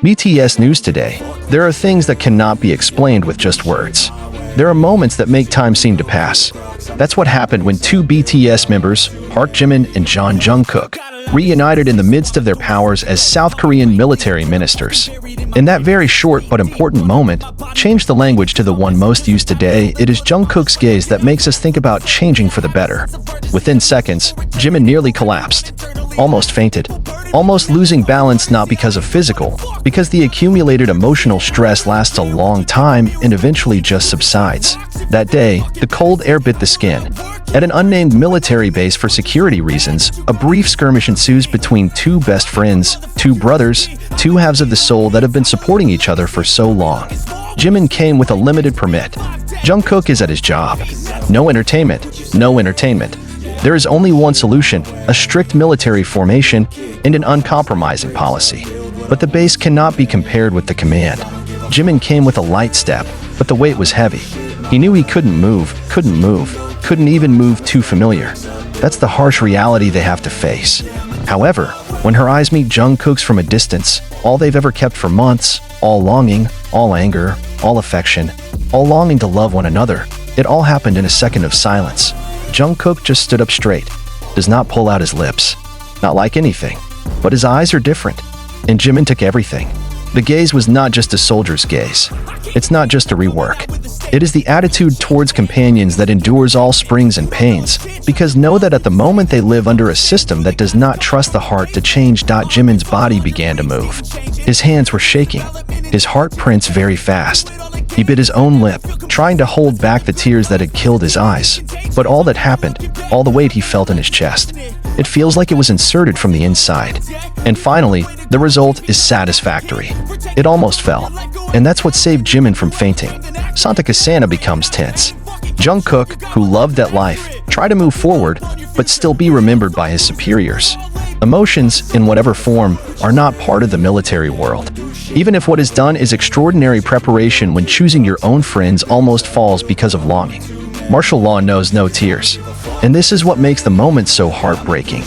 BTS News Today. There are things that cannot be explained with just words. There are moments that make time seem to pass. That's what happened when two BTS members, Park Jimin and Jungkook, reunited in the midst of their powers as South Korean military ministers. In that very short but important moment, change the language to the one most used today. It is Jungkook's gaze that makes us think about changing for the better. Within seconds, Jimin nearly collapsed, almost fainted, almost losing balance, not because of physical, because the accumulated emotional stress lasts a long time and eventually just subsides. That day, the cold air bit the skin. At an unnamed military base for security reasons, a brief skirmish ensues between two best friends, two brothers, two halves of the soul that have been supporting each other for so long. Jimin came with a limited permit. Jungkook is at his job. No entertainment, no entertainment. There is only one solution, a strict military formation and an uncompromising policy. But the base cannot be compared with the command. Jimin came with a light step, but the weight was heavy. He knew he couldn't even move too familiar. That's the harsh reality they have to face. However, when her eyes meet Jungkook's from a distance, all they've ever kept for months, all longing, all anger, all affection, all longing to love one another, it all happened in a second of silence. Jungkook just stood up straight, does not pull out his lips. Not like anything, but his eyes are different. And Jimin took everything. The gaze was not just a soldier's gaze. It's not just a rework. It is the attitude towards companions that endures all springs and pains, because know that at the moment they live under a system that does not trust the heart to change. Jimin's body began to move. His hands were shaking, his heart prints very fast. He bit his own lip, trying to hold back the tears that had killed his eyes. But all that happened, all the weight he felt in his chest, it feels like it was inserted from the inside. And finally, the result is satisfactory. It almost fell. And that's what saved Jimin from fainting. Santa Cassana becomes tense. Jungkook, who loved that life, tried to move forward, but still be remembered by his superiors. Emotions, in whatever form, are not part of the military world. Even if what is done is extraordinary preparation, when choosing your own friends almost falls because of longing. Martial law knows no tears. And this is what makes the moment so heartbreaking.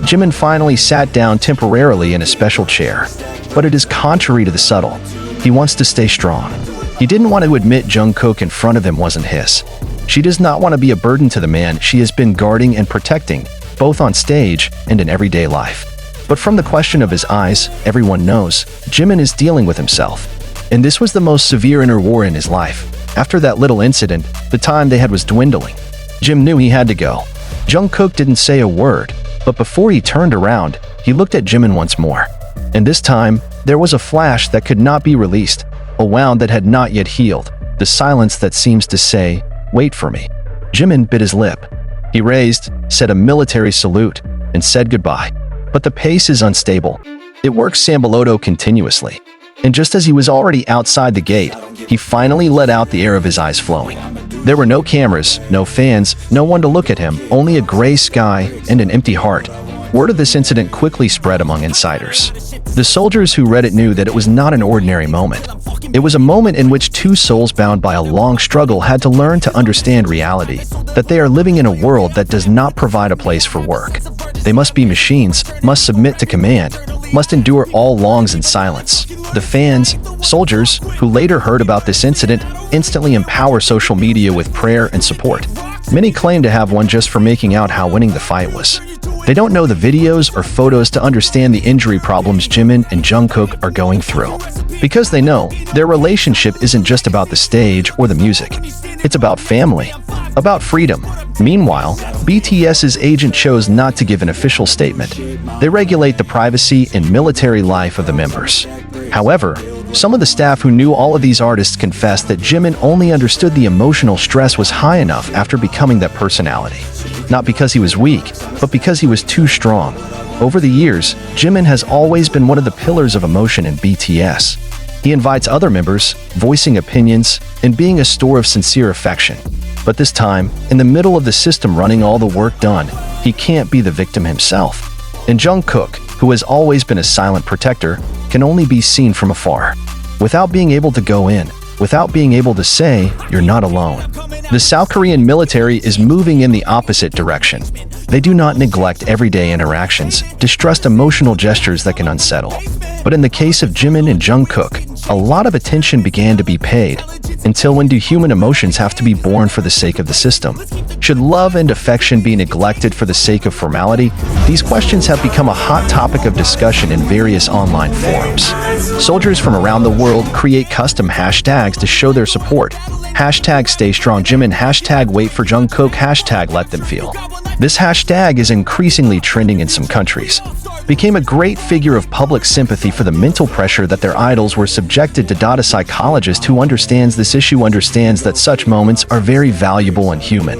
Jimin finally sat down temporarily in a special chair. But it is contrary to the subtle. He wants to stay strong. He didn't want to admit Jungkook in front of him wasn't his. She does not want to be a burden to the man she has been guarding and protecting, both on stage and in everyday life. But from the question of his eyes, everyone knows, Jimin is dealing with himself. And this was the most severe inner war in his life. After that little incident, the time they had was dwindling. Jim knew he had to go. Jungkook didn't say a word, but before he turned around, he looked at Jimin once more. And this time, there was a flash that could not be released, a wound that had not yet healed, the silence that seems to say, "Wait for me." Jimin bit his lip. He raised, said a military salute, and said goodbye. But the pace is unstable. It works Sambalotto continuously. And just as he was already outside the gate, he finally let out the air of his eyes flowing. There were no cameras, no fans, no one to look at him, only a gray sky and an empty heart. Word of this incident quickly spread among insiders. The soldiers who read it knew that it was not an ordinary moment. It was a moment in which two souls bound by a long struggle had to learn to understand reality, that they are living in a world that does not provide a place for work. They must be machines, must submit to command, must endure all longs in silence. The fans, soldiers, who later heard about this incident, instantly empower social media with prayer and support. Many claim to have one just for making out how winning the fight was. They don't know the videos or photos to understand the injury problems Jimin and Jungkook are going through. Because they know, their relationship isn't just about the stage or the music. It's about family, about freedom. Meanwhile, BTS's agent chose not to give an official statement. They regulate the privacy and military life of the members. However, some of the staff who knew all of these artists confessed that Jimin only understood the emotional stress was high enough after becoming that personality. Not because he was weak, but because he was too strong. Over the years, Jimin has always been one of the pillars of emotion in BTS. He invites other members, voicing opinions, and being a store of sincere affection. But this time, in the middle of the system running all the work done, he can't be the victim himself. And Jungkook, who has always been a silent protector, can only be seen from afar. Without being able to go in, without being able to say, "You're not alone." The South Korean military is moving in the opposite direction. They do not neglect everyday interactions, distrust emotional gestures that can unsettle. But in the case of Jimin and Jungkook, a lot of attention began to be paid. Until when do human emotions have to be born for the sake of the system? Should love and affection be neglected for the sake of formality? These questions have become a hot topic of discussion in various online forums. Soldiers from around the world create custom hashtags to show their support. Hashtag Stay Strong Jimin, hashtag Wait for Jungkook, hashtag Let Them Feel. This hashtag is increasingly trending in some countries. Became a great figure of public sympathy for the mental pressure that their idols were subjected to. A psychologist who understands this issue understands that such moments are very valuable and human.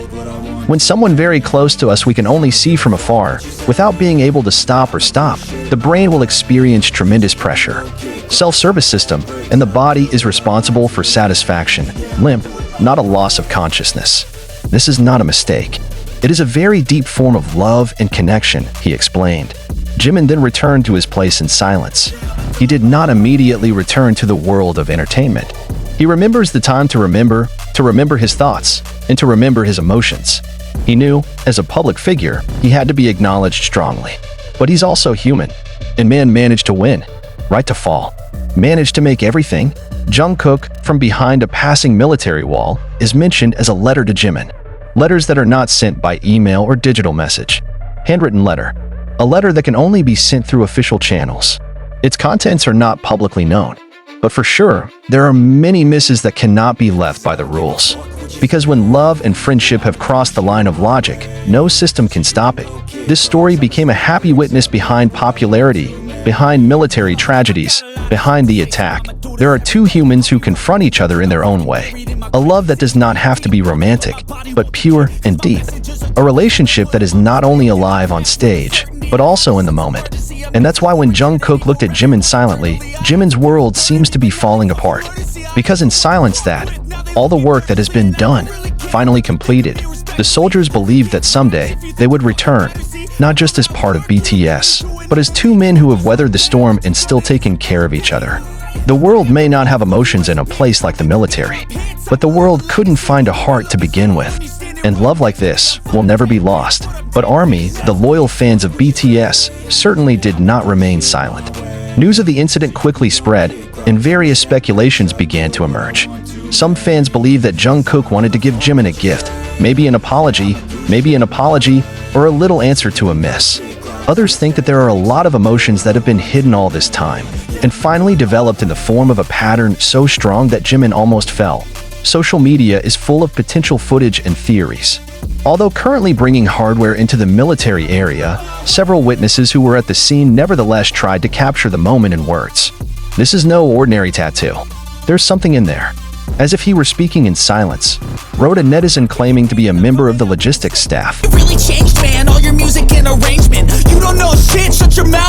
When someone very close to us we can only see from afar, without being able to stop, the brain will experience tremendous pressure. Self-service system, and the body is responsible for satisfaction, limp, not a loss of consciousness. This is not a mistake. It is a very deep form of love and connection, he explained. Jimin then returned to his place in silence. He did not immediately return to the world of entertainment. He remembers the time to remember his thoughts, and to remember his emotions. He knew, as a public figure, he had to be acknowledged strongly. But he's also human. And man managed to win, right to fall. Managed to make everything. Jungkook, from behind a passing military wall, is mentioned as a letter to Jimin. Letters that are not sent by email or digital message. Handwritten letter. A letter that can only be sent through official channels. Its contents are not publicly known. But for sure, there are many misses that cannot be left by the rules. Because when love and friendship have crossed the line of logic, no system can stop it. This story became a happy witness behind popularity, behind military tragedies, behind the attack. There are two humans who confront each other in their own way. A love that does not have to be romantic, but pure and deep. A relationship that is not only alive on stage, but also in the moment. And that's why when Jungkook looked at Jimin silently, Jimin's world seems to be falling apart. Because in silence all the work that has been done, finally completed, the soldiers believed that someday they would return, not just as part of BTS, but as two men who have weathered the storm and still taken care of each other. The world may not have emotions in a place like the military, but the world couldn't find a heart to begin with. And love like this will never be lost. But ARMY, the loyal fans of BTS, certainly did not remain silent. News of the incident quickly spread, and various speculations began to emerge. Some fans believe that Jungkook wanted to give Jimin a gift, maybe an apology, or a little answer to a miss. Others think that there are a lot of emotions that have been hidden all this time, and finally developed in the form of a pattern so strong that Jimin almost fell. Social media is full of potential footage and theories. Although currently bringing hardware into the military area, several witnesses who were at the scene nevertheless tried to capture the moment in words. This is no ordinary tattoo. There's something in there. As if he were speaking in silence, wrote a netizen claiming to be a member of the logistics staff. You really changed, man, all your music and arrangement. You don't know shit, shut your mouth.